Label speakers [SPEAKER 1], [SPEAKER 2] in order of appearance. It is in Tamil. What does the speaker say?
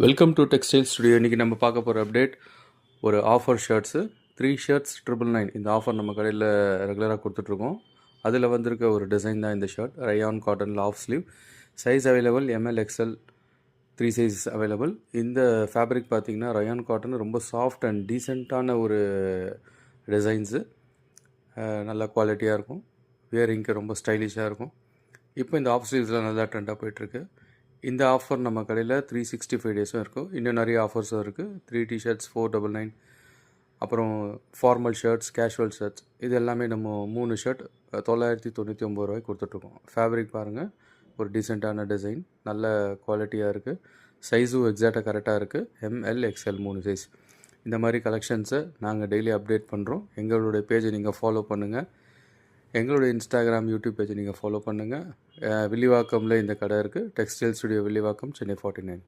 [SPEAKER 1] Welcome to textile studio. இன்றைக்கி நம்ம பார்க்க போகிற அப்டேட் ஒரு ஆஃபர் ஷர்ட்ஸு 3 ஷர்ட்ஸ் 999. இந்த ஆஃபர் நம்ம கடையில் ரெகுலராக கொடுத்துட்ருக்கோம். அதில் வந்திருக்க ஒரு டிசைன் தான் இந்த ஷர்ட். ரயான் காட்டனில் of sleeve, size available M L XL 3 sizes available. இந்த ஃபேப்ரிக் பார்த்திங்கன்னா ரயான் காட்டன், ரொம்ப சாஃப்ட் அண்ட் டீசெண்டான ஒரு டிசைன்ஸு. நல்ல குவாலிட்டியாக இருக்கும், வியரிங்க்கு ரொம்ப ஸ்டைலிஷாக இருக்கும். இப்போ இந்த ஆஃப் ஸ்லீவ்ஸில் நல்லா ட்ரெண்டாக போயிட்டுருக்கு. இந்த ஆஃபர் நம்ம கடையில் 365 டேஸும் இருக்கும். இன்னும் நிறைய ஆஃபர்ஸும் இருக்குது. 3 டிஷர்ட்ஸ் 499, அப்புறம் ஃபார்மல் ஷர்ட்ஸ், கேஷுவல் ஷர்ட்ஸ், இது எல்லாமே நம்ம 3 ஷர்ட் 999 ரூபாய்க்கு கொடுத்துட்ருக்கோம். ஃபேப்ரிக் பாருங்கள், ஒரு டீசெண்டான டிசைன், நல்ல குவாலிட்டியாக இருக்குது. சைஸும் எக்ஸாக்டாக கரெக்டாக இருக்குது. M L XL 3 size. இந்த மாதிரி கலெக்ஷன்ஸை நாங்கள் டெய்லி அப்டேட் பண்ணுறோம். எங்களுடைய பேஜை நீங்கள் ஃபாலோ பண்ணுங்கள். எங்களுடைய இன்ஸ்டாகிராம், யூடியூப் பேஜை நீங்கள் ஃபாலோ பண்ணுங்கள். வில்லிவாக்கமில் இந்த கடை இருக்குது. Textile studio Villivakkam, Chennai 49.